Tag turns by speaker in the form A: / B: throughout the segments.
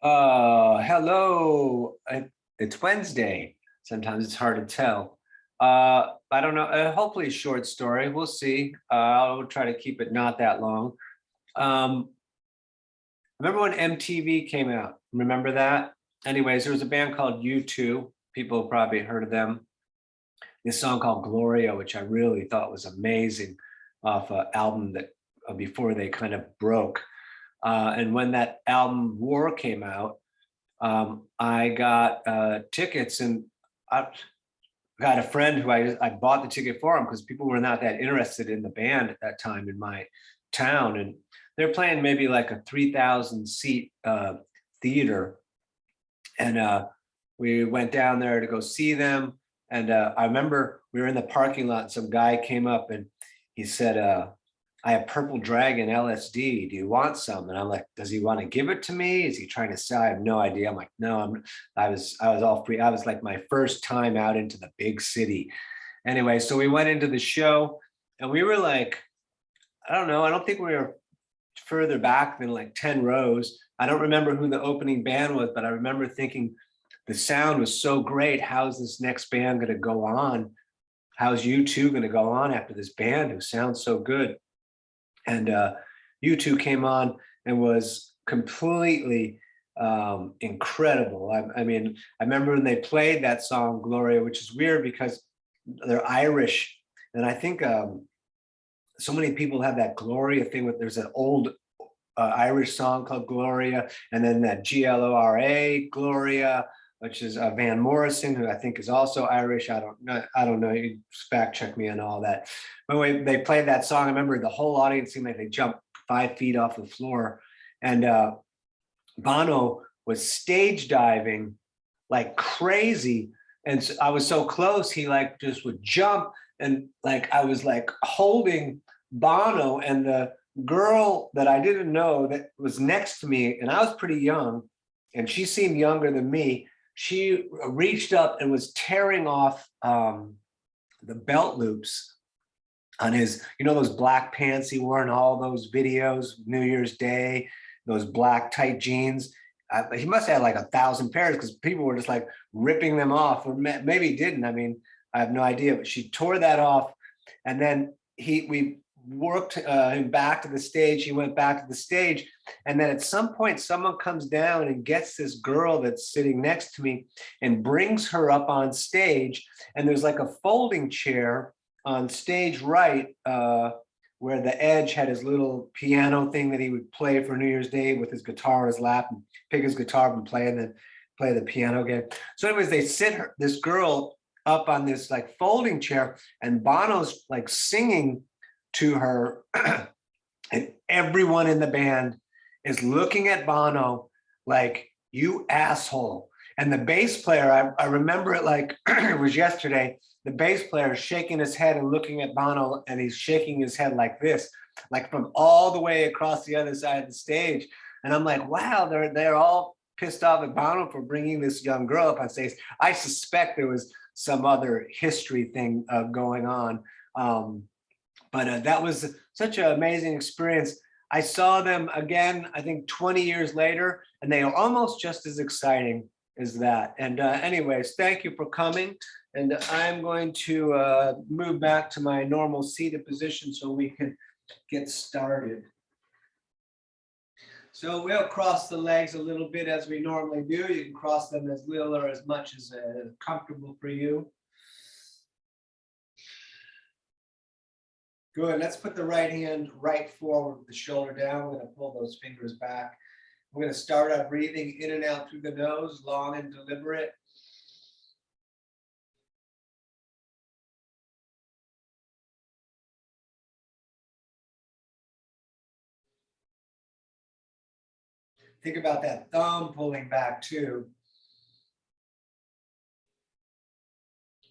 A: Hello. It's Wednesday. Sometimes it's hard to tell. I don't know. Hopefully, a short story. We'll see. I'll try to keep it not that long. Um, Remember when MTV came out? Remember that? Anyways, there was a band called U2. People probably heard of them. This song called Gloria, which I really thought was amazing, off an album that before they kind of broke. And when that album War came out, I got tickets, and I got a friend who I bought the ticket for him because people were not that interested in the band at that time in my town, and they're playing maybe like a 3,000 seat theater, and we went down there to go see them. And I remember we were in the parking lot, and some guy came up and he said, I have Purple Dragon LSD. Do you want some? And I'm like, does he want to give it to me? Is he trying to sell? I have no idea. I'm like, no, I was all free. I was like my first time out into the big city. Anyway, so we went into the show and we were like, I don't know. I don't think we were further back than like 10 rows. I don't remember who the opening band was, but I remember thinking the sound was so great. How's this next band going to go on? How's U2 going to go on after this band who sounds so good? And U2 came on and was completely incredible. I mean, I remember when they played that song Gloria, which is weird because they're Irish, and I think so many people have that Gloria thing. With there's an old Irish song called Gloria, and then that Glora Gloria, which is Van Morrison, who I think is also Irish. I don't know. You fact check me on all that. But when they played that song, I remember the whole audience seemed like they jumped 5 feet off the floor, and Bono was stage diving like crazy, and so I was so close, he like just would jump, and like I was like holding Bono, and the girl that I didn't know that was next to me, and I was pretty young, and she seemed younger than me. She reached up and was tearing off the belt loops on his, those black pants he wore in all those videos, New Year's Day, those black tight jeans. He must have had like 1,000 pairs because people were just like ripping them off, or maybe he didn't. I mean, I have no idea, but she tore that off. And then we worked him back to the stage. He went back to the stage. And then at some point, someone comes down and gets this girl that's sitting next to me and brings her up on stage. And there's like a folding chair on stage right, where the Edge had his little piano thing that he would play for New Year's Day with his guitar on his lap, and pick his guitar up and play, and then play the piano again. So anyways, they sit this girl up on this like folding chair, and Bono's like singing to her, and everyone in the band is looking at Bono like, you asshole. And the bass player, I remember it like it was yesterday. The bass player is shaking his head and looking at Bono, and he's shaking his head like this, like from all the way across the other side of the stage. And I'm like, wow, they're all pissed off at Bono for bringing this young girl up on stage. I suspect there was some other history thing going on. But that was such an amazing experience. I saw them again, I think 20 years later, and they are almost just as exciting as that. And anyways, thank you for coming. And I'm going to move back to my normal seated position so we can get started. So we'll cross the legs a little bit as we normally do. You can cross them as little or as much as comfortable for you. Good. Let's put the right hand right forward with the shoulder down. We're going to pull those fingers back. We're going to start our breathing in and out through the nose, long and deliberate. Think about that thumb pulling back too.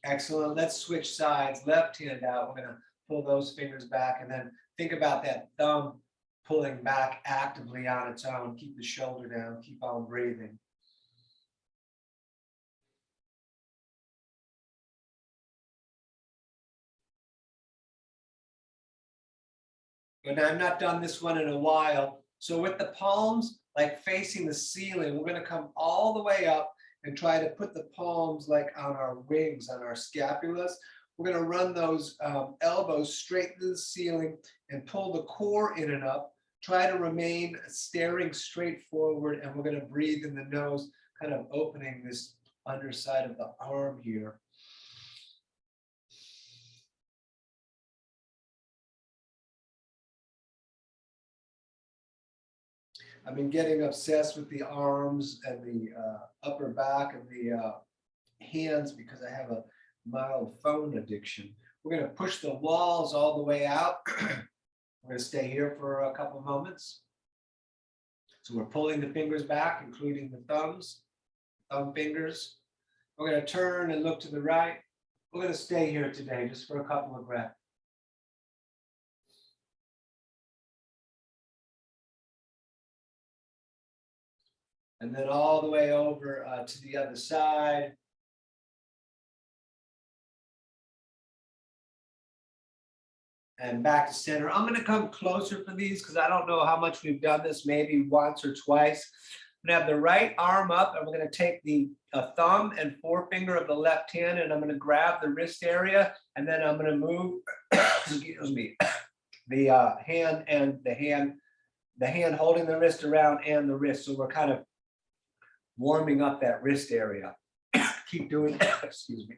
A: Excellent. Let's switch sides. Left hand out. We're going to pull those fingers back, and then think about that thumb pulling back actively on its own. Keep the shoulder down. Keep on breathing. But I've not done this one in a while, So with the palms like facing the ceiling, we're going to come all the way up and try to put the palms like on our wings, on our scapulas. We're going to run those elbows straight to the ceiling and pull the core in and up. Try to remain staring straight forward, and we're going to breathe in the nose, kind of opening this underside of the arm here. I've been getting obsessed with the arms and the upper back and the hands because I have a mild phone addiction. We're going to push the walls all the way out. We're going to stay here for a couple moments. So we're pulling the fingers back, including the thumb fingers. We're going to turn and look to the right. We're going to stay here today just for a couple of breaths. And then all the way over to the other side. And back to center. I'm going to come closer for these because I don't know how much we've done this, maybe once or twice. I'm going to have the right arm up, and we're going to take the thumb and forefinger of the left hand, and I'm going to grab the wrist area, and then I'm going to move, excuse me, the hand and the hand holding the wrist around and the wrist. So we're kind of warming up that wrist area. Keep doing, excuse me.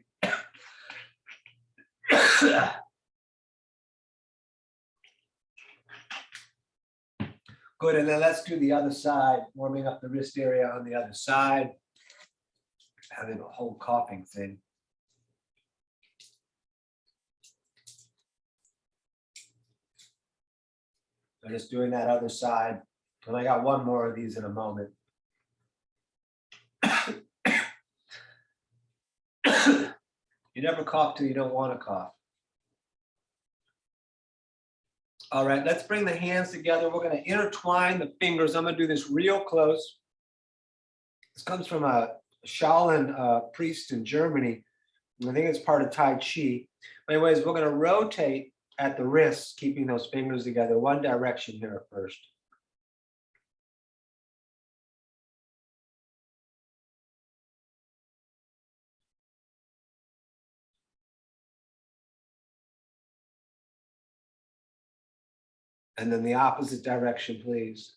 A: Good, and then let's do the other side, warming up the wrist area on the other side. Having a whole coughing thing. So just doing that other side. And I got one more of these in a moment. You never cough till you don't want to cough. All right, let's bring the hands together. We're going to intertwine the fingers. I'm going to do this real close. This comes from a Shaolin priest in Germany. I think it's part of Tai Chi. Anyways, we're going to rotate at the wrists, keeping those fingers together. One direction here at first. And then the opposite direction, please.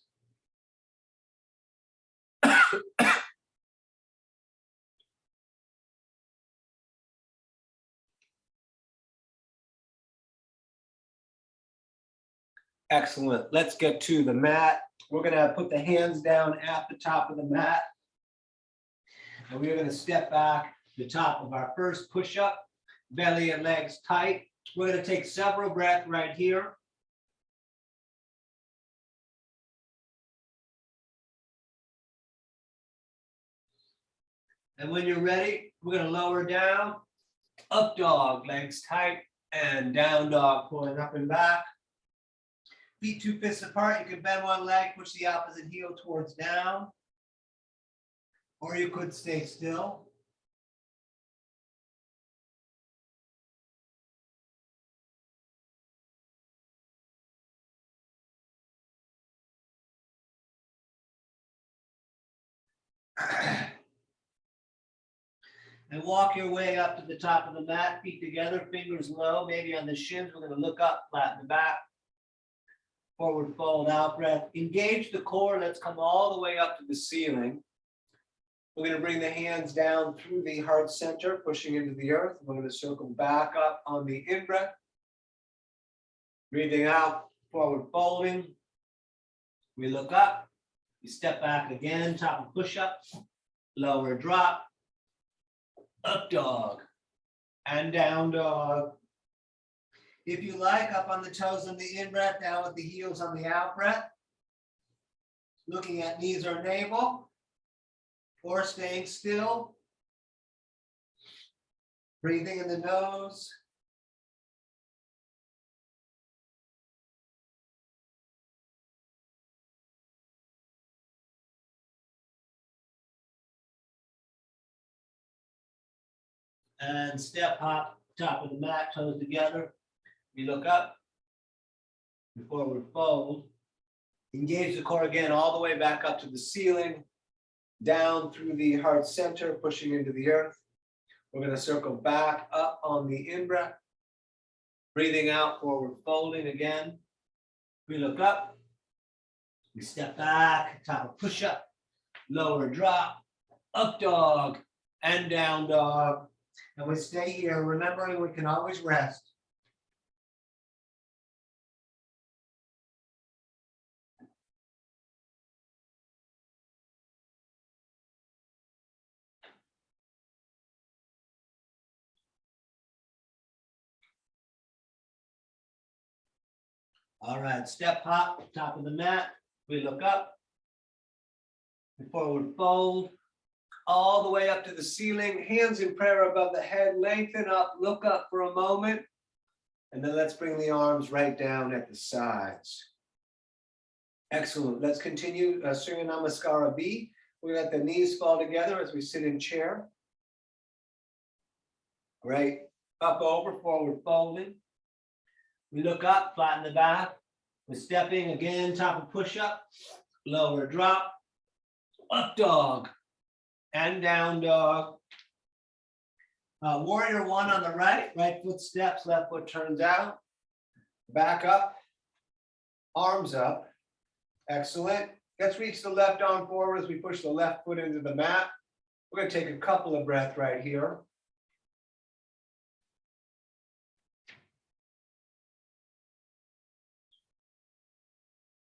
A: Excellent. Let's get to the mat. We're going to put the hands down at the top of the mat. And we're going to step back to the top of our first push-up, belly and legs tight. We're going to take several breaths right here. And when you're ready, we're going to lower down, up dog, legs tight, and down dog, pulling up and back. Feet 2 fists apart. You can bend one leg, push the opposite heel towards down. Or you could stay still. And walk your way up to the top of the mat, feet together, fingers low, maybe on the shins. We're going to look up, flatten the back. Forward fold, out breath. Engage the core. Let's come all the way up to the ceiling. We're going to bring the hands down through the heart center, pushing into the earth. We're going to circle back up on the in-breath. Breathing out, forward folding. We look up. We step back again, top of push-up. Lower drop. Up dog. And down dog. If you like, up on the toes on the in-breath, down with the heels on the out-breath. Looking at knees or navel, or staying still. Breathing in the nose. And step hop, top of the mat, toes together. We look up, we forward fold, Engage the core again, all the way back up to the ceiling, down through the heart center, pushing into the earth. We're going to circle back up on the in-breath. Breathing out, forward folding again. We look up. We step back, top of push-up, lower drop, up dog, and down dog. And we stay here, remembering we can always rest. All right, step hop, top of the mat. We look up. Forward fold. All the way up to the ceiling. Hands in prayer above the head. Lengthen up, look up for a moment. And then let's bring the arms right down at the sides. Excellent. Let's continue Surya Namaskara B. We let the knees fall together as we sit in chair. Great. Up over, forward folding. We look up, flatten the back. We're stepping again, top of push-up, lower drop, up dog, and down dog. Warrior one on the right, right foot steps, left foot turns out. Back up, arms up. Excellent. Let's reach the left arm forward as we push the left foot into the mat. We're going to take a couple of breaths right here.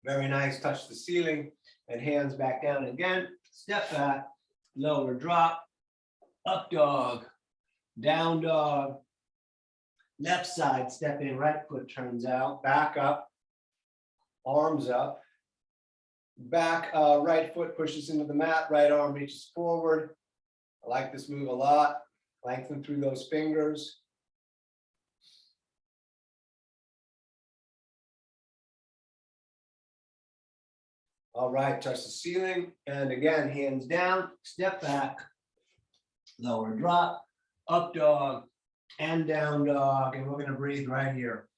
A: Very nice. Touch the ceiling and hands back down again. Step back, lower drop, up dog, down dog. Left side, step in, right foot turns out, back up, arms up. Back right foot pushes into the mat, right arm reaches forward. I like this move a lot. Lengthen through those fingers. All right, touch the ceiling. And again, hands down, step back, lower drop, up dog, and down dog. And we're going to breathe right here.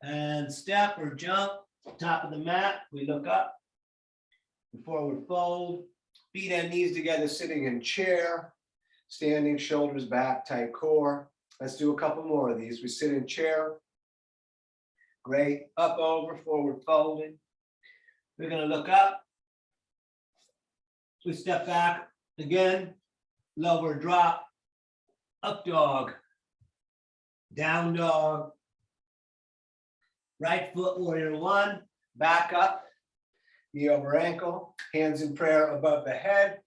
A: And step or jump, top of the mat. We look up, forward fold. Feet and knees together, sitting in chair, standing, shoulders back, tight core. Let's do a couple more of these. We sit in chair. Great. Up, over, forward folding. We're going to look up. We step back again, lower drop, up dog, down dog. Right foot, warrior one, back up. Knee over ankle, hands in prayer above the head,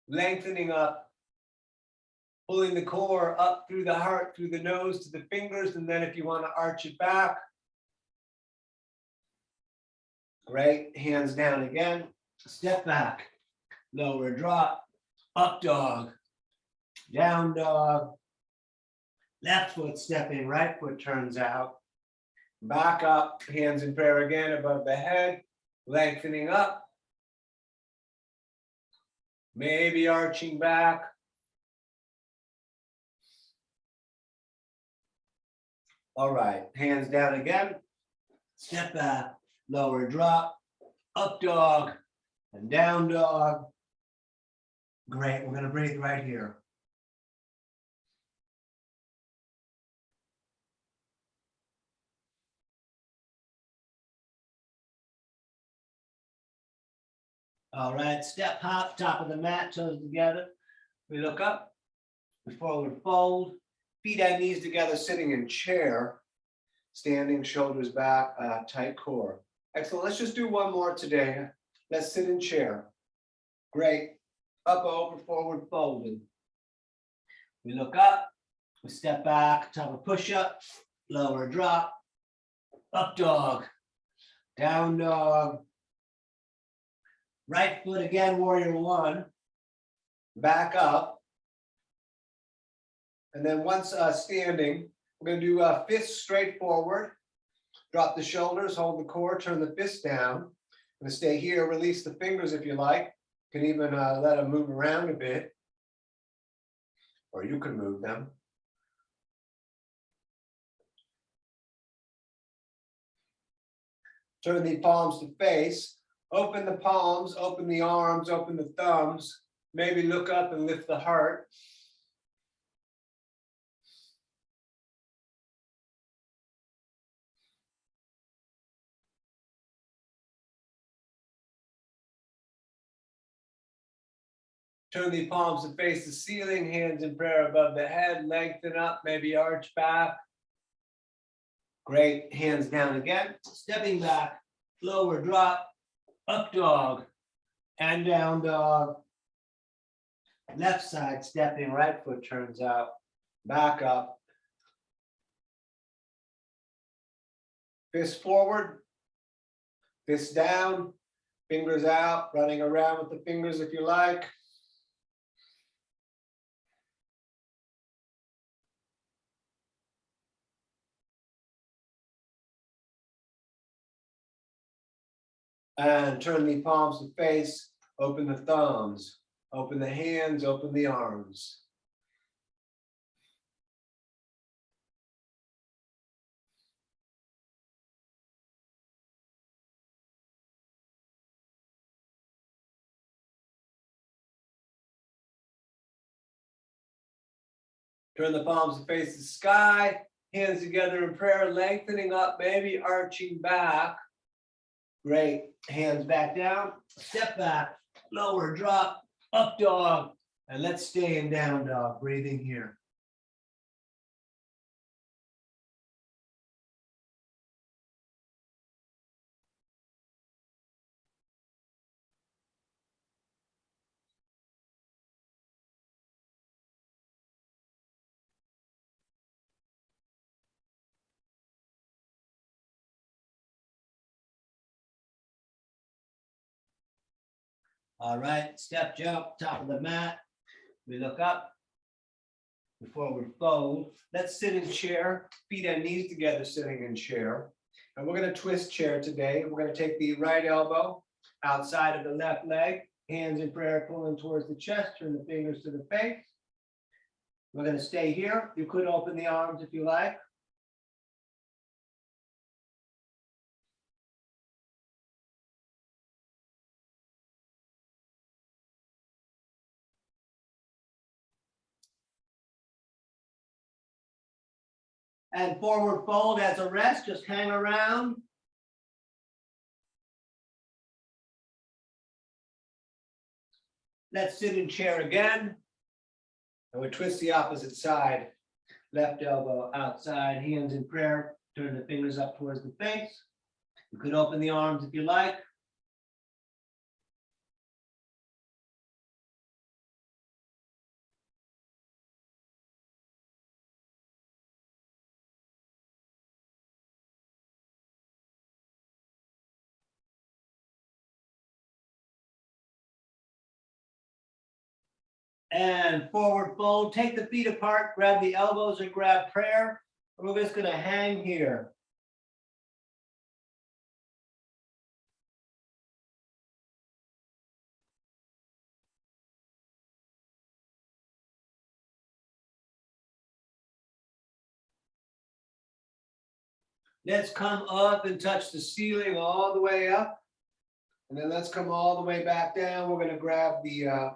A: lengthening up, pulling the core up through the heart, through the nose to the fingers, and then if you want to arch it back. Great, hands down again, step back, lower drop, up dog, down dog, left foot stepping, right foot turns out, back up, hands in prayer again above the head, lengthening up, maybe arching back. All right, hands down again, step back, lower drop, up dog, and down dog. Great, we're going to breathe right here. All right, step hop, top of the mat, toes together. We look up, we forward fold, feet and knees together, sitting in chair, standing, shoulders back, tight core. Excellent, let's just do one more today. Let's sit in chair. Great, up, over, forward folded. We look up, we step back, top of push-up, lower drop, up dog, down dog. Right foot again, warrior one, back up. And then once standing, we're going to do fists straight forward. Drop the shoulders, hold the core, turn the fist down. I'm going to stay here, release the fingers if you like. Can even let them move around a bit, or you can move them. Turn the palms to face. Open the palms, open the arms, open the thumbs. Maybe look up and lift the heart. Turn the palms to face the ceiling, hands in prayer above the head, lengthen up, maybe arch back. Great, hands down again, stepping back, lower drop, up dog, and down dog. Left side stepping, right foot turns out, back up. Fist forward, fist down, fingers out, running around with the fingers if you like. And turn the palms to face, open the thumbs, open the hands, open the arms. Turn the palms to face the sky, hands together in prayer, lengthening up, maybe arching back. Great, hands back down, step back, lower drop, up dog, and let's stay in down dog, breathing here. All right, step jump, top of the mat. We look up, we forward fold. Let's sit in chair, feet and knees together, sitting in chair. And we're going to twist chair today. We're going to take the right elbow outside of the left leg, hands in prayer, pulling towards the chest, turn the fingers to the face. We're going to stay here. You could open the arms if you like. And forward fold as a rest, just hang around. Let's sit in chair again. And we twist the opposite side. Left elbow outside, hands in prayer, turn the fingers up towards the face. You could open the arms if you like. And forward fold, take the feet apart, grab the elbows and grab prayer. We're just gonna hang here. Let's come up and touch the ceiling all the way up. And then let's come all the way back down. We're gonna grab the,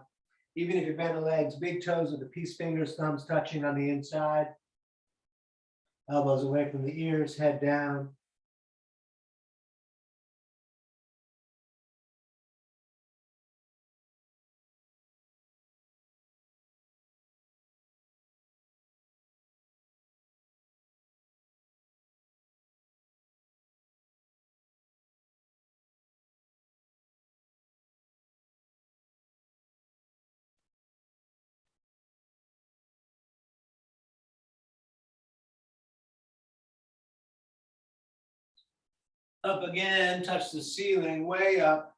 A: even if you bend the legs, big toes with the peace fingers, thumbs touching on the inside. Elbows away from the ears, head down. Up again, touch the ceiling, way up.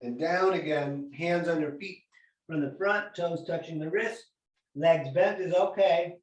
A: And down again, hands under feet from the front, toes touching the wrist. Legs bent is okay.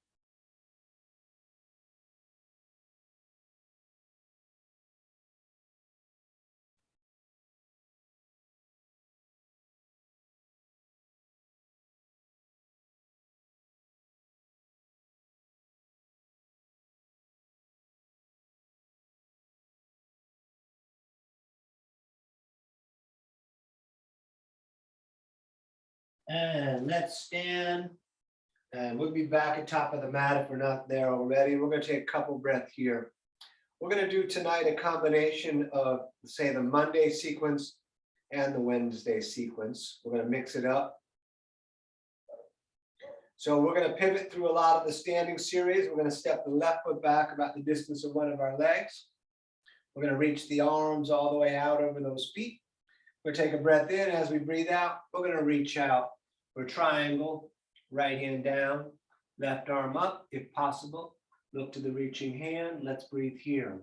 A: And let's stand. And we'll be back at top of the mat if we're not there already. We're going to take a couple breaths here. We're going to do tonight a combination of, say, the Monday sequence and the Wednesday sequence. We're going to mix it up. So we're going to pivot through a lot of the standing series. We're going to step the left foot back about the distance of one of our legs. We're going to reach the arms all the way out over those feet. We'll take a breath in. As we breathe out, we're going to reach out for a triangle, right hand down, left arm up if possible. Look to the reaching hand. Let's breathe here.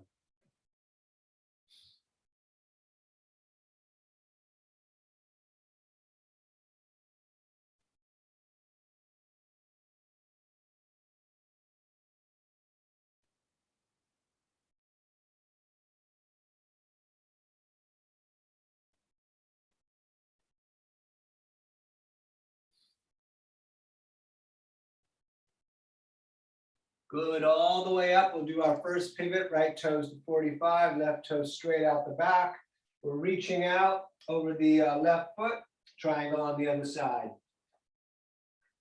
A: Good, all the way up. We'll do our first pivot, right toes to 45, left toes straight out the back. We're reaching out over the left foot, triangle on the other side.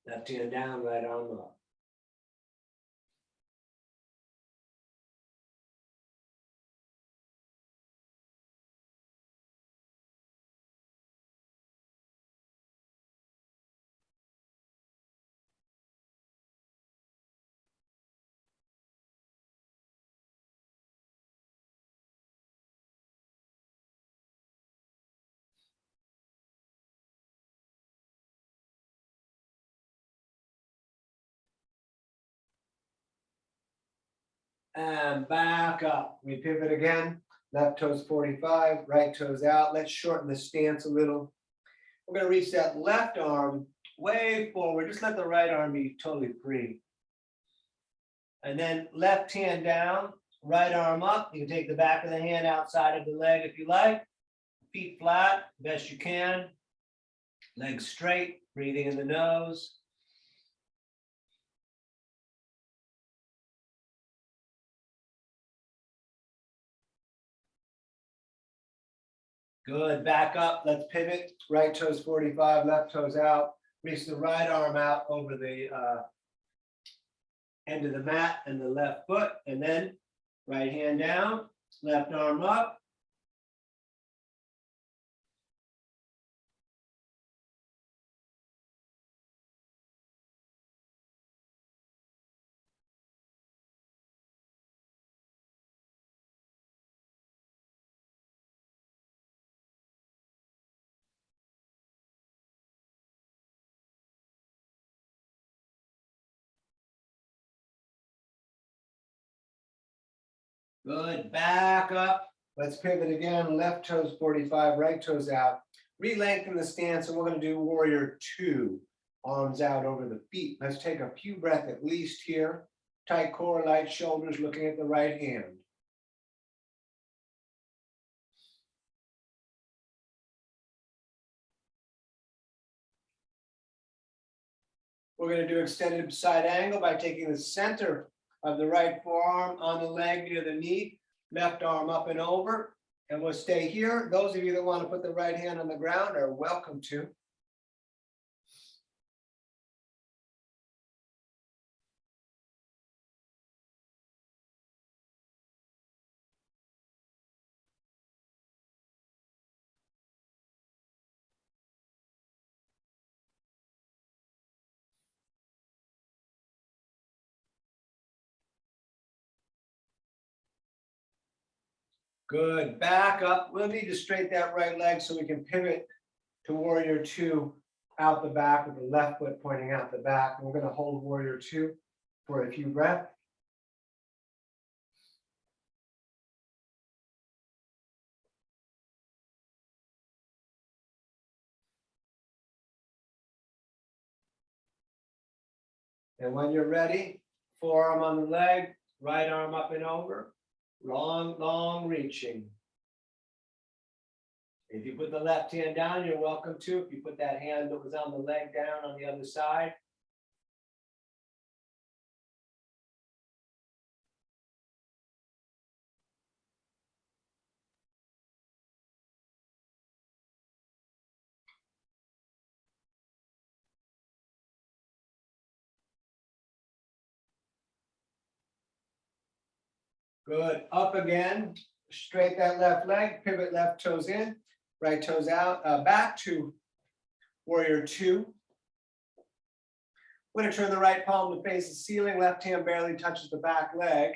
A: Left hand down, right arm up. And back up. We pivot again. Left toes 45, right toes out. Let's shorten the stance a little. We're going to reach that left arm way forward. Just let the right arm be totally free. And then left hand down, right arm up. You can take the back of the hand outside of the leg if you like. Feet flat, best you can. Legs straight, breathing in the nose. Good, back up, let's pivot. Right toes 45, left toes out. Reach the right arm out over the end of the mat and the left foot. And then right hand down, left arm up. Good, back up. Let's pivot again. Left toes 45, right toes out. Re-lengthen the stance, and we're going to do warrior two. Arms out over the feet. Let's take a few breaths at least here. Tight core, light shoulders, looking at the right hand. We're going to do extended side angle by taking the center of the right forearm on the leg near the knee, left arm up and over, and we'll stay here. Those of you that want to put the right hand on the ground are welcome to. Good, back up. We'll need to straighten that right leg so we can pivot to warrior two out the back with the left foot pointing out the back. We're going to hold warrior two for a few breaths. And when you're ready, forearm on the leg, right arm up and over, long, long reaching. If you put the left hand down, you're welcome to. If you put that hand that was on the leg down on the other side. Good. Up again. Straight that left leg, pivot left toes in, right toes out, back to warrior two. We're going to turn the right palm to face the ceiling, left hand barely touches the back leg.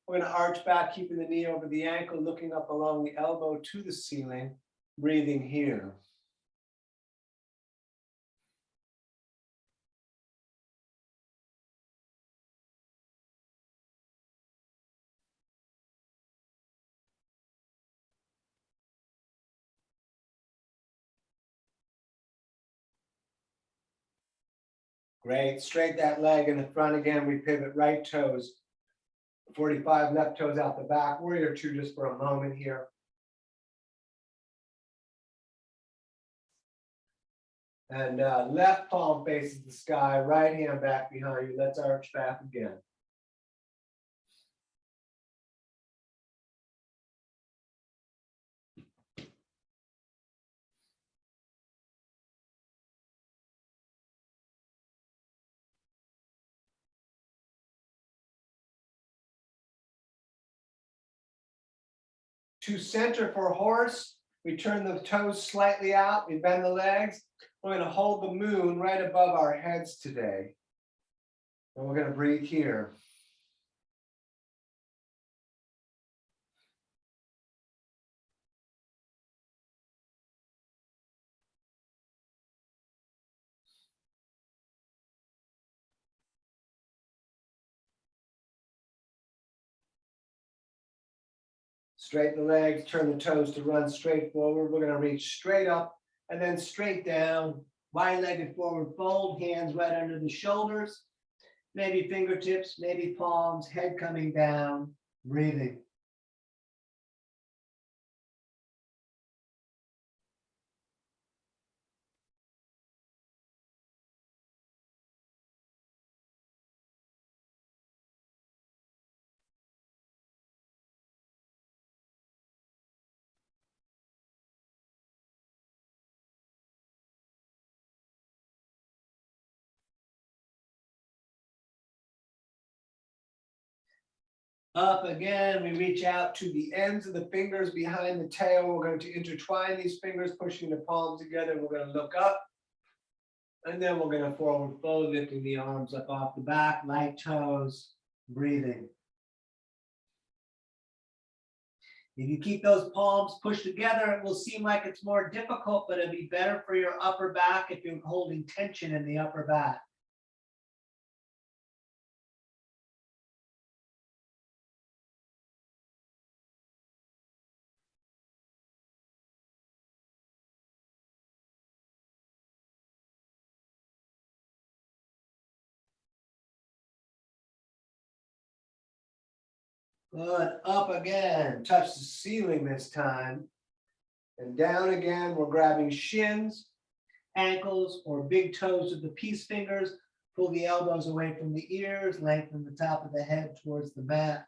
A: We're going to arch back, keeping the knee over the ankle, looking up along the elbow to the ceiling, breathing here. Great. Straight that leg in the front again. We pivot right toes. 45 left toes out the back. Warrior two just for a moment here. And left palm faces the sky, right hand back behind you. Let's arch back again. To center for horse, we turn the toes slightly out, we bend the legs. We're going to hold the moon right above our heads today. And we're going to breathe here. Straighten the legs, turn the toes to run straight forward. We're going to reach straight up and then straight down. Wide-legged forward fold, hands right under the shoulders. Maybe fingertips, maybe palms, head coming down, breathing. Up again, we reach out to the ends of the fingers behind the tail. We're going to intertwine these fingers, pushing the palms together. We're going to look up. And then we're going to forward fold, lifting the arms up off the back, light toes, breathing. If you keep those palms pushed together, it will seem like it's more difficult, but it'll be better for your upper back if you're holding tension in the upper back. Good. Up again. Touch the ceiling this time. And down again. We're grabbing shins, ankles, or big toes of the peace fingers. Pull the elbows away from the ears. Lengthen the top of the head towards the mat.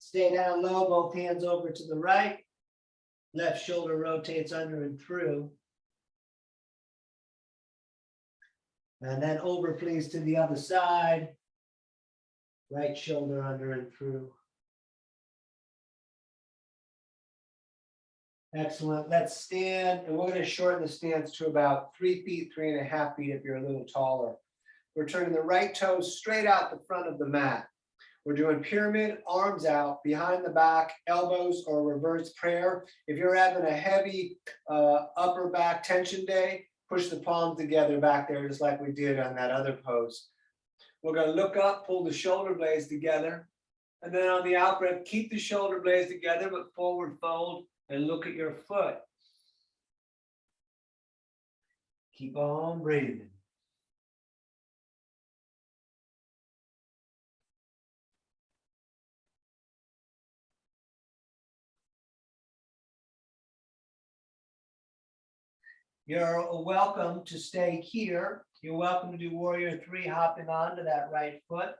A: Stay down low, both hands over to the right. Left shoulder rotates under and through. And then over, please, to the other side. Right shoulder under and through. Excellent. Let's stand, and we're going to shorten the stance to about 3 feet, 3.5 feet if you're a little taller. We're turning the right toes straight out the front of the mat. We're doing pyramid, arms out, behind the back, elbows, or reverse prayer. If you're having a heavy upper back tension day, push the palms together back there, just like we did on that other pose. We're going to look up, pull the shoulder blades together. And then on the out breath, keep the shoulder blades together, but forward fold and look at your foot. Keep on breathing. You're welcome to stay here. You're welcome to do warrior three, hopping onto that right foot.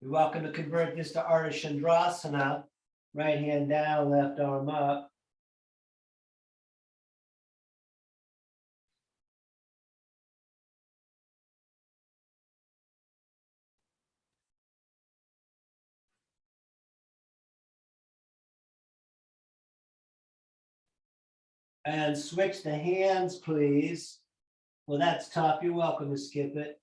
A: You're welcome to convert this to Ardha Chandrasana. Right hand down, left arm up. And switch the hands, please. Well, that's tough. You're welcome to skip it.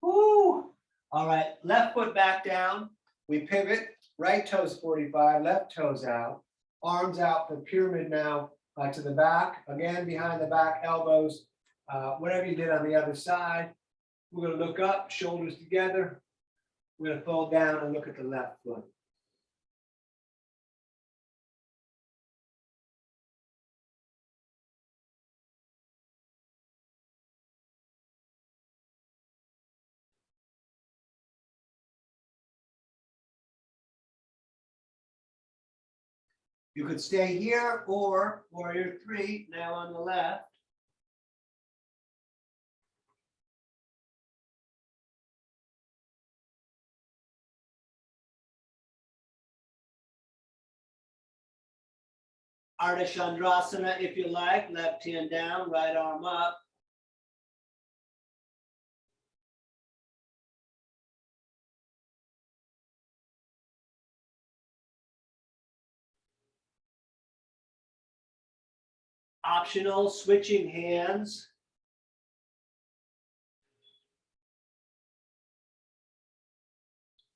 A: Woo! All right, left foot back down. We pivot, right toes 45, left toes out. Arms out for pyramid now to the back. Again, behind the back, elbows, whatever you did on the other side. We're going to look up, shoulders together. We're going to fold down and look at the left foot. You could stay here or warrior three, now on the left. Ardha Chandrasana, if you like, left hand down, right arm up. Optional, switching hands.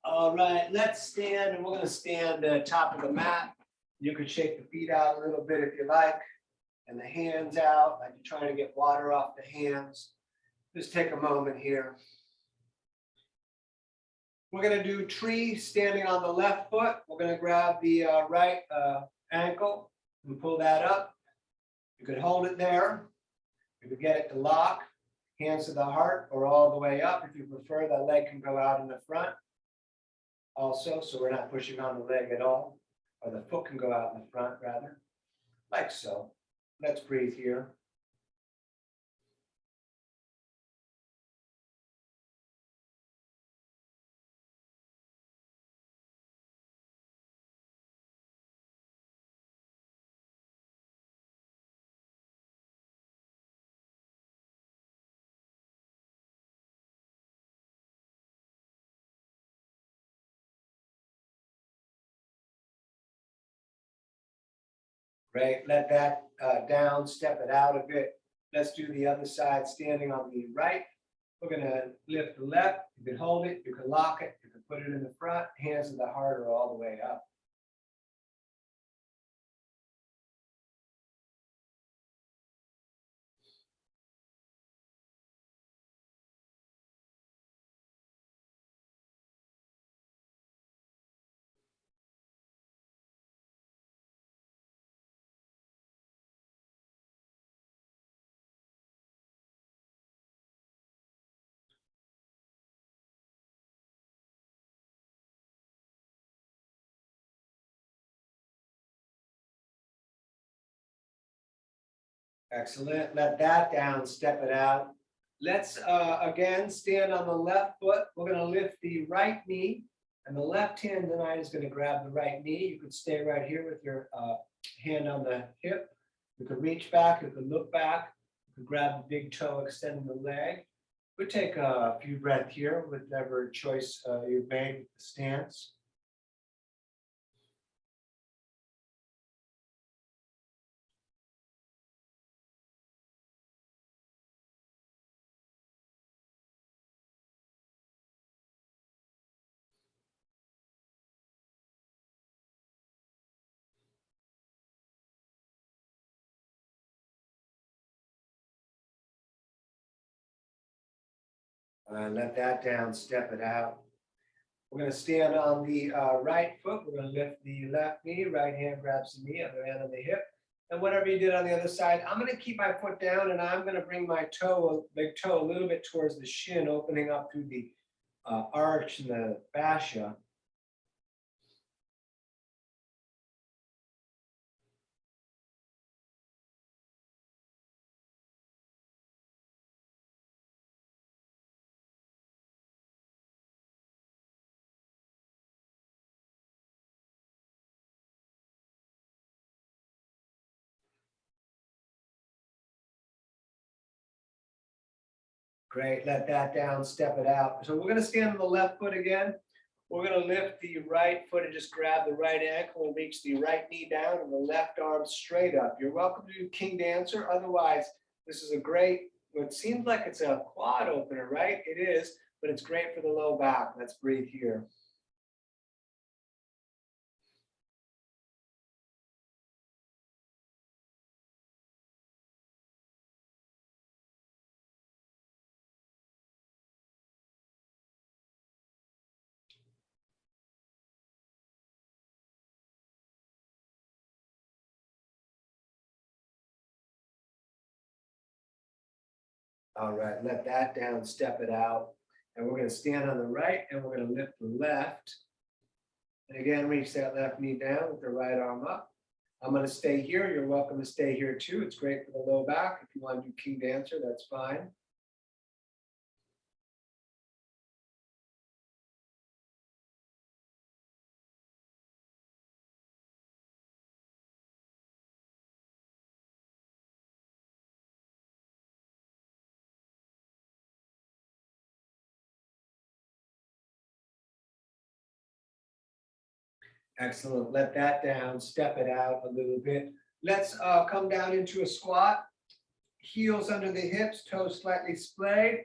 A: All right, let's stand, and we're going to stand top of the mat. You can shake the feet out a little bit if you like, and the hands out, like you're trying to get water off the hands. Just take a moment here. We're going to do tree standing on the left foot. We're going to grab the right ankle and pull that up. You could hold it there. You could get it to lock, hands to the heart, or all the way up. If you prefer, the leg can go out in the front also, so we're not pushing on the leg at all. Or the foot can go out in the front, rather, like so. Let's breathe here. Great, let that down, step it out a bit. Let's do the other side, standing on the right. We're gonna lift the left, you can hold it, you can lock it, you can put it in the front, hands to the heart or all the way up. Excellent, let that down, step it out. Let's again stand on the left foot. We're gonna lift the right knee, and the left hand tonight is gonna grab the right knee. You could stay right here with your hand on the hip. You could reach back, you could look back, you could grab the big toe, extending the leg. We'll take a few breaths here, whatever choice you've made with the stance. Let that down, step it out. We're going to stand on the right foot. We're going to lift the left knee, right hand grabs the knee, other hand on the hip. And whatever you did on the other side, I'm going to keep my foot down and I'm going to bring my toe, big toe, a little bit towards the shin, opening up through the arch and the fascia. Great, let that down, step it out. So we're gonna stand on the left foot again. We're gonna lift the right foot and just grab the right ankle and reach the right knee down and the left arm straight up. You're welcome to do King Dancer. Otherwise, this is a great, it seems like it's a quad opener, right? It is, but it's great for the low back. Let's breathe here. All right, let that down, step it out. And we're gonna stand on the right and we're gonna lift the left. And again, reach that left knee down with the right arm up. I'm gonna stay here. You're welcome to stay here too. It's great for the low back. If you want to do King Dancer, that's fine. Excellent. Let that down, step it out a little bit. Let's come down into a squat. Heels under the hips, toes slightly splayed.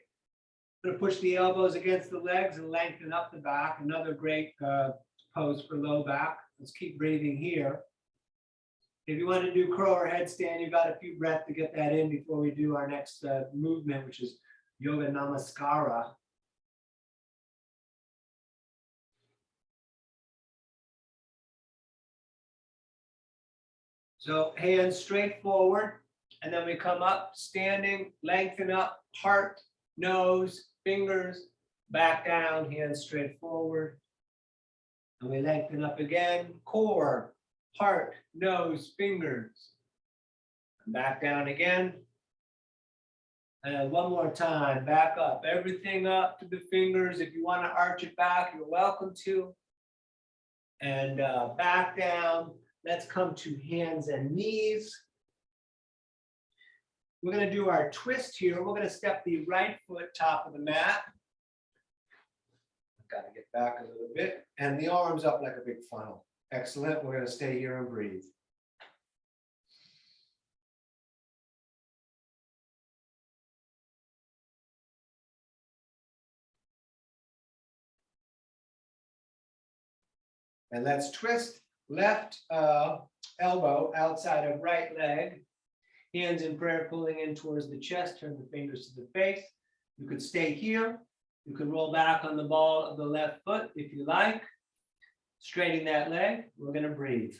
A: Going to push the elbows against the legs and lengthen up the back. Another great pose for low back. Let's keep breathing here. If you want to do crow or headstand, you've got a few breaths to get that in before we do our next movement, which is yoga namaskara. So hands straight forward, and then we come up, standing, lengthen up, heart, nose, fingers, back down, hands straight forward. And we lengthen up again, core, heart, nose, fingers. And back down again. And one more time, back up, everything up to the fingers. If you want to arch it back, you're welcome to. And back down. Let's come to hands and knees. We're going to do our twist here. We're going to step the right foot top of the mat. Got to get back a little bit. And the arms up like a big funnel. Excellent. We're going to stay here and breathe. And let's twist left elbow outside of right leg. Hands in prayer pulling in towards the chest. Turn the fingers to the face. You could stay here. You can roll back on the ball of the left foot if you like. Straighten that leg. We're going to breathe.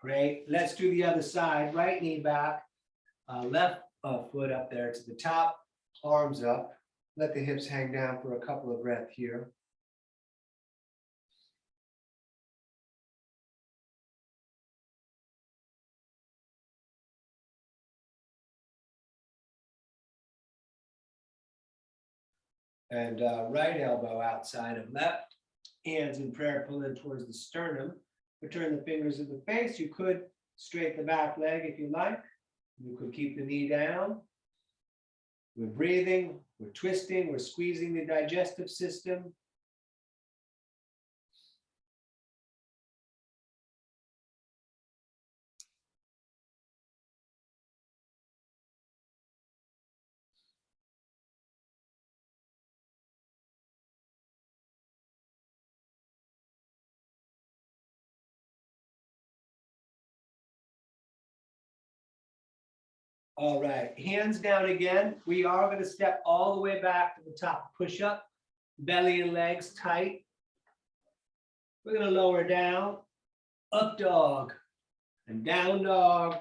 A: Great. Let's do the other side. Right knee back, left foot up there to the top, arms up. Let the hips hang down for a couple of breaths here. And right elbow outside of left. Hands in prayer pull in towards the sternum. Return the fingers to the face. You could straighten the back leg if you like. You could keep the knee down. We're breathing, we're twisting, we're squeezing the digestive system. All right, hands down again. We are going to step all the way back to the top. Push up, belly and legs tight. We're going to lower down, up dog, and down dog.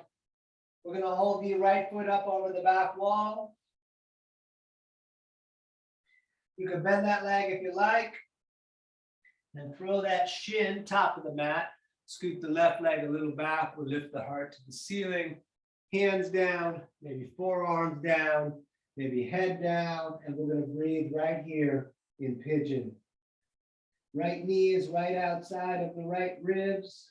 A: We're going to hold the right foot up over the back wall.
B: You can bend that leg if you like. And throw that shin top of the mat. Scoot the left leg a little back. We'll lift the heart to the ceiling. Hands down, maybe forearms down, maybe head down. And we're going to breathe right here in pigeon. Right knee is right outside of the right ribs.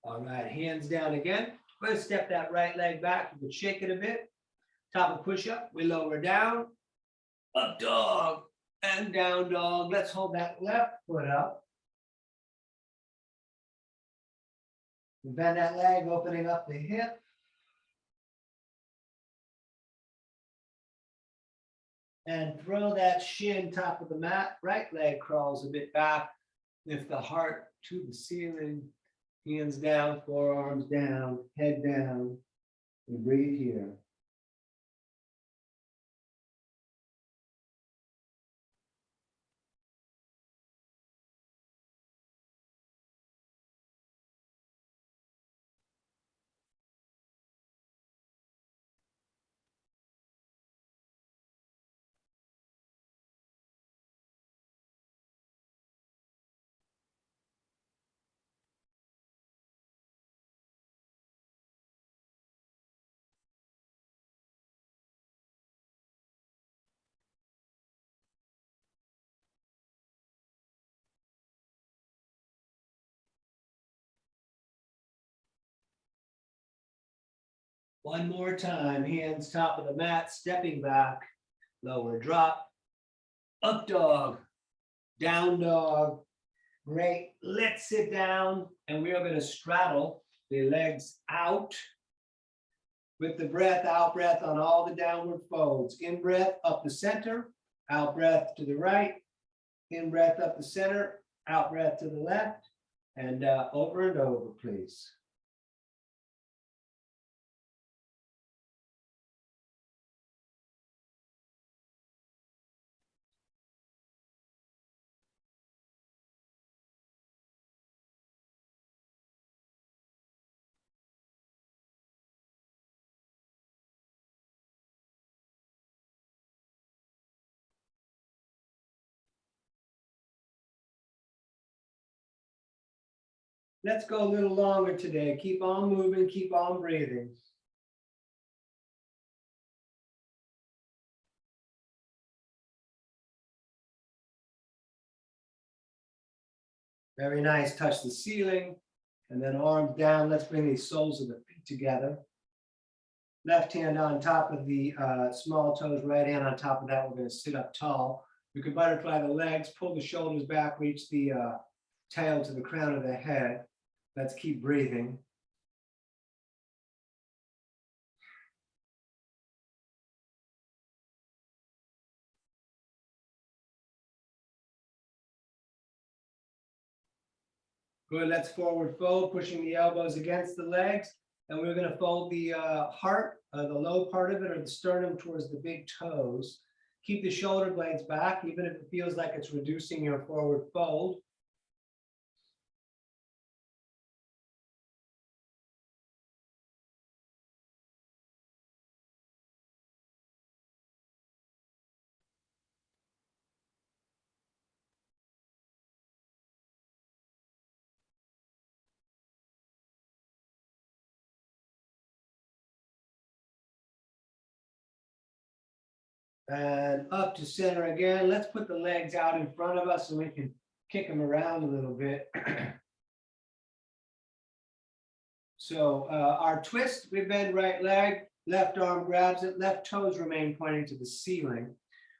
B: All right, hands down again. We're going to step that right leg back. You can shake it a bit. Top of push-up, we lower down. Up dog and down dog. Let's hold that left foot up. Bend that leg, opening up the hip. And throw that shin top of the mat. Right leg crawls a bit back. Lift the heart to the ceiling. Hands down, forearms down, head down. And breathe here. One more time, hands top of the mat, stepping back, lower drop, up dog, down dog. Great, let's sit down and we are going to straddle the legs out with the breath, out breath on all the downward folds. In breath up the center, out breath to the right, in breath up the center, out breath to the left, and over and over, please. Let's go a little longer today. Keep on moving, keep on breathing. Very nice. Touch the ceiling and then arms down. Let's bring these soles of the feet together. Left hand on top of the small toes, right hand on top of that. We're going to sit up tall. You can butterfly the legs, pull the shoulders back, reach the tail to the crown of the head. Let's keep breathing. Good, let's forward fold, pushing the elbows against the legs. And we're going to fold the heart, the low part of it, or the sternum towards the big toes. Keep the shoulder blades back, even if it feels like it's reducing your forward fold. And up to center again. Let's put the legs out in front of us so we can kick them around a little bit. So our twist, we bend right leg, left arm grabs it, left toes remain pointing to the ceiling.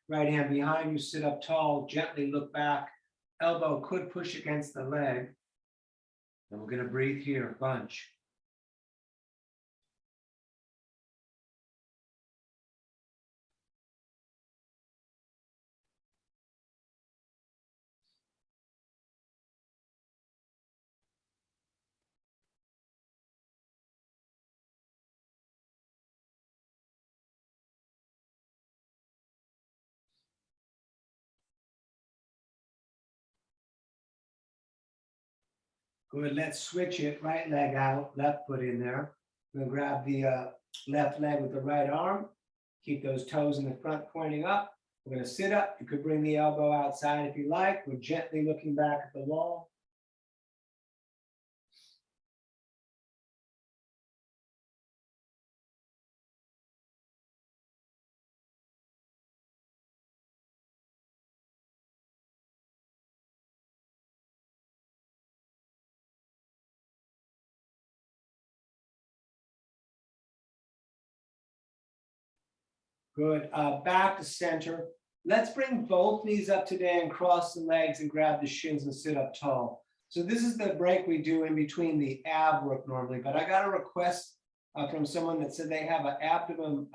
B: Right hand behind you, sit up tall, gently look back. Elbow could push against the leg. And we're gonna breathe here, bunch. Good, let's switch it, right leg out, left foot in there. We'll grab the left leg with the right arm. Keep those toes in the front pointing up. We're gonna sit up. You could bring the elbow outside if you like. We're gently looking back at the wall. Good, back to center. Let's bring both knees up today and cross the legs and grab the shins and sit up tall. So this is the break we do in between the ab work normally, but I got a request from someone that said they have an abdomen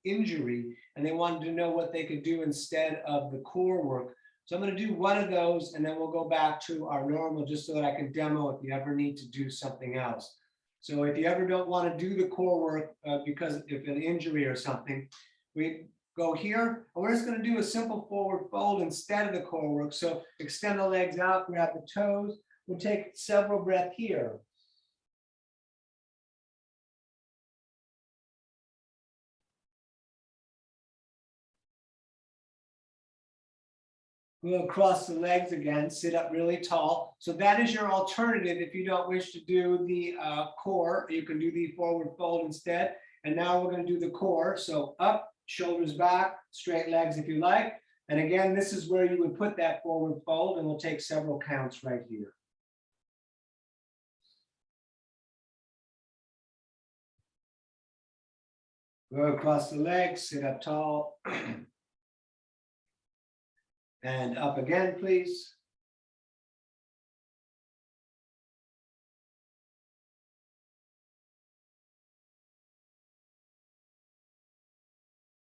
B: injury and they wanted to know what they could do instead of the core work. So I'm going to do one of those and then we'll go back to our normal just so that I can demo if you ever need to do something else. So if you ever don't want to do the core work because of an injury or something, we go here, and we're just going to do a simple forward fold instead of the core work. So extend the legs out, grab the toes. We'll take several breaths here. We'll cross the legs again, sit up really tall. So that is your alternative if you don't wish to do the core. You can do the forward fold instead. And now we're going to do the core. So up, shoulders back, straight legs if you like. And again, this is where you would put that forward fold, and we'll take several counts right here. Go across the legs, sit up tall. And up again, please.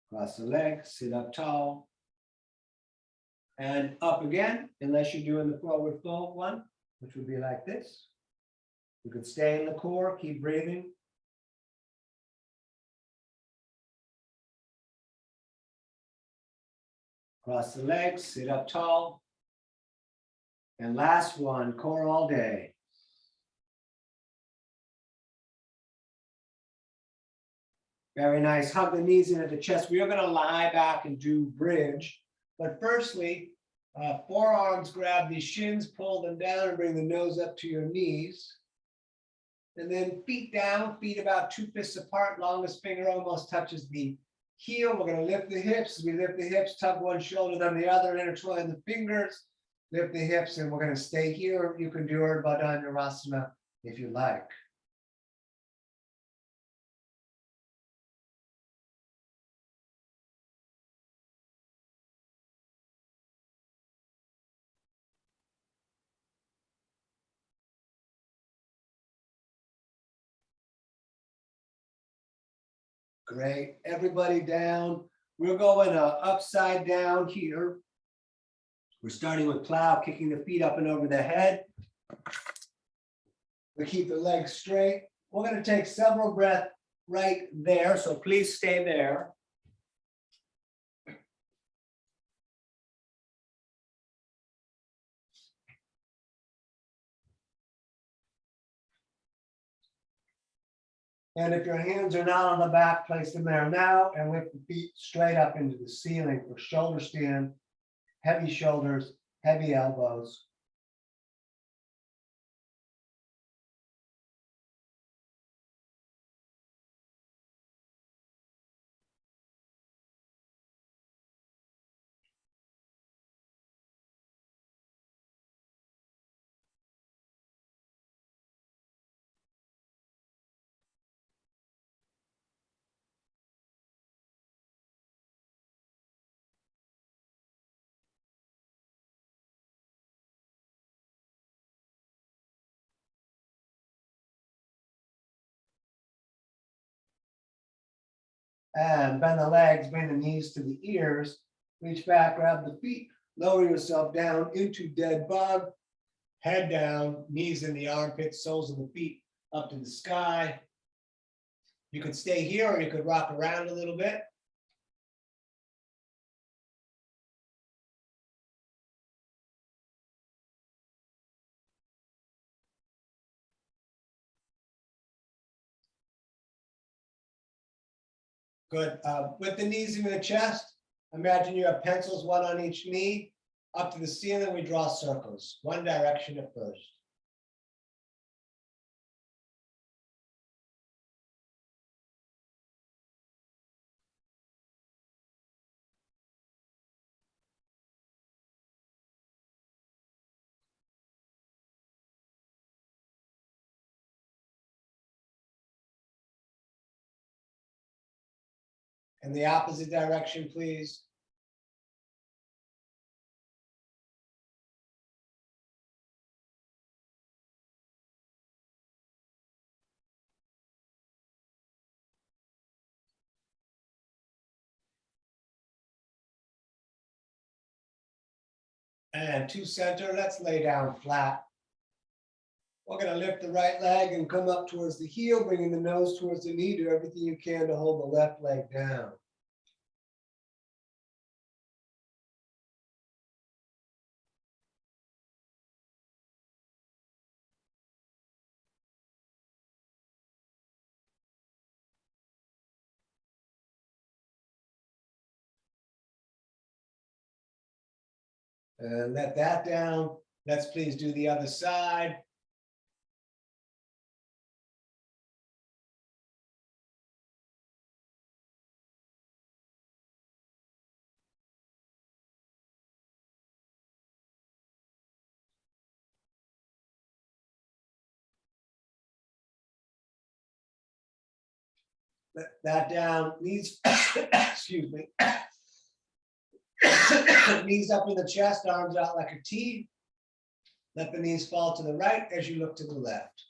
B: Cross the legs, sit up tall. And up again, unless you're doing the forward fold one, which would be like this. You could stay in the core, keep breathing. Cross the legs, sit up tall. And last one, core all day. Very nice. Hug the knees into the chest. We are going to lie back and do bridge. But firstly, forearms grab these shins, pull them down, and bring the nose up to your knees. And then feet down, feet about 2 fists apart, longest finger almost touches the heel. We're going to lift the hips. As we lift the hips, tug one shoulder, then the other, intertwine the fingers, lift the hips, and we're going to stay here. You can do Urdhva Dhanurasana if you like. Great, everybody down. We're going upside down here. We're starting with plow, kicking the feet up and over the head. We keep the legs straight. We're going to take several breaths right there, so please stay there. And if your hands are not on the back, place them there now and lift the feet straight up into the ceiling for shoulder stand, heavy shoulders, heavy elbows. And bend the legs, bring the knees to the ears. Reach back, grab the feet, lower yourself down into dead bug. Head down, knees in the armpits, soles of the feet up to the sky. You could stay here or you could rock around a little bit. Good. With the knees in the chest, imagine you have pencils, one on each knee. Up to the ceiling, we draw circles, one direction at first. In the opposite direction, please. And to center, let's lay down flat. We're going to lift the right leg and come up towards the heel, bringing the nose towards the knee. Do everything you can to hold the left leg down. And let that down. Let's please do the other side. Let that down. Knees, excuse me. Knees up in the chest, arms out like a T. Let the knees fall to the right as you look to the left.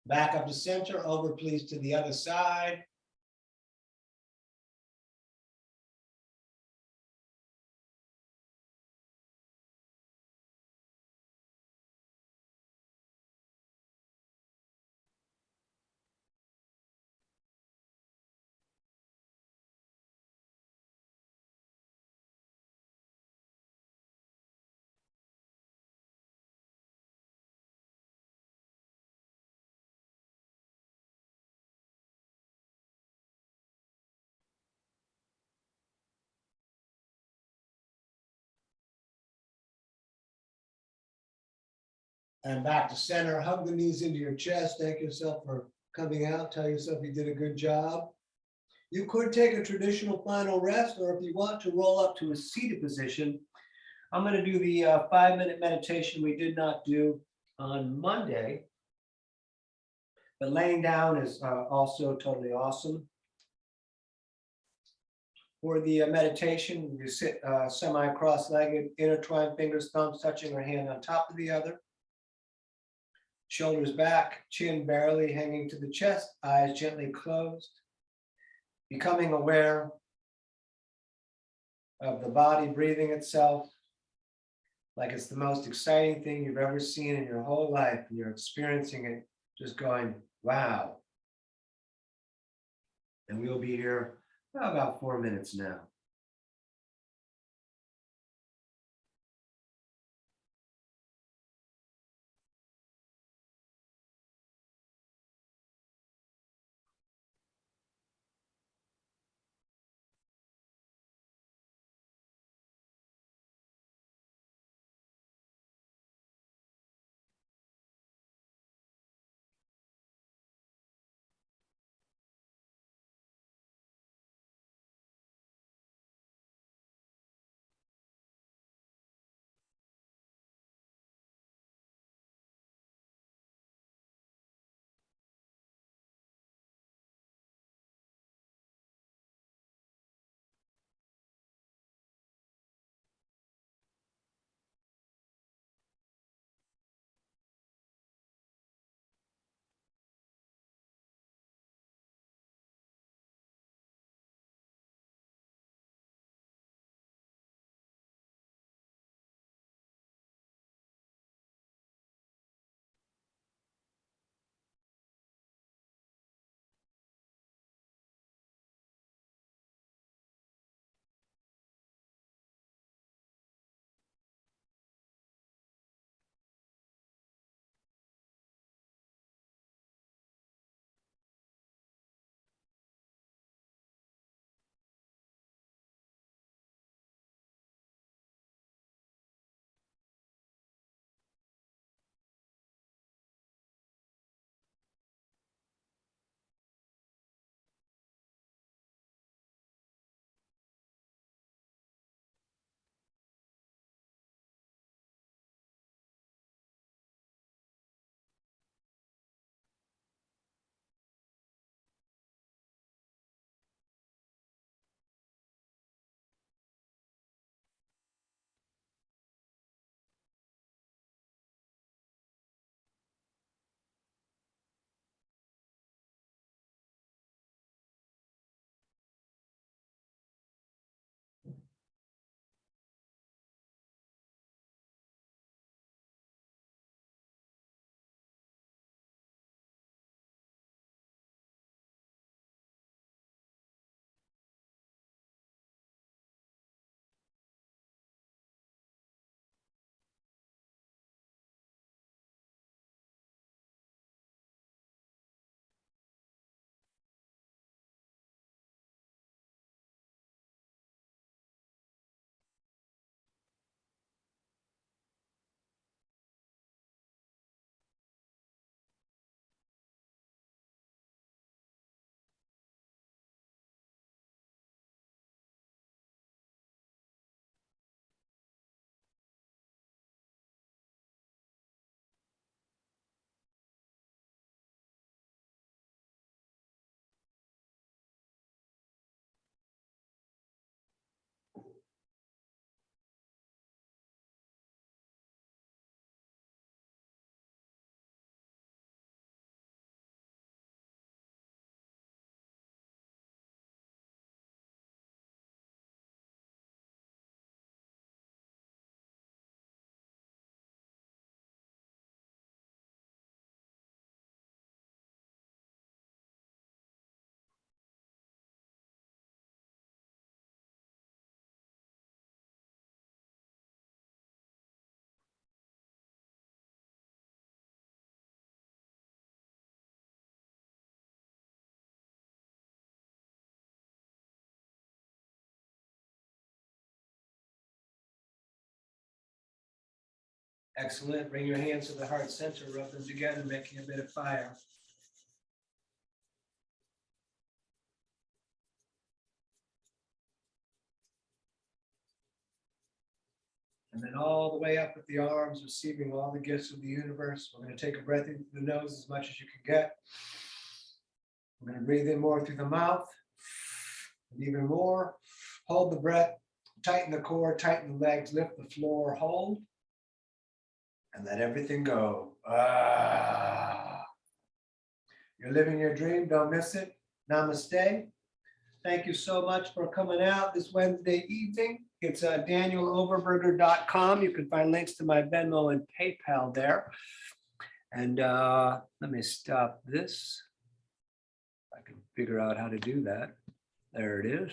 B: Back up to center, over please to the other side. And back to center, hug the knees into your chest. Thank yourself for coming out. Tell yourself you did a good job. You could take a traditional final rest, or if you want to roll up to a seated position, I'm going to do the 5-minute meditation we did not do on Monday. But laying down is also totally awesome. For the meditation, you sit semi-cross-legged, intertwine fingers, thumbs touching or hand on top of the other. Shoulders back, chin barely hanging to the chest, eyes gently closed. Becoming aware of the body breathing itself like it's the most exciting thing you've ever seen in your whole life, and you're experiencing it, just going, wow. And we'll be here about 4 minutes now. Excellent. Bring your hands to the heart center, rub them together, making a bit of fire. And then all the way up with the arms, receiving all the gifts of the universe. We're going to take a breath in through the nose as much as you can get. We're going to breathe in more through the mouth. And even more. Hold the breath. Tighten the core, tighten the legs, lift the floor, hold. And let everything go. Ah. You're living your dream. Don't miss it. Namaste. Thank you so much for coming out this Wednesday evening. It's danieloverberger.com. You can find links to my Venmo and PayPal there. And let me stop this. I can figure out how to do that. There it is.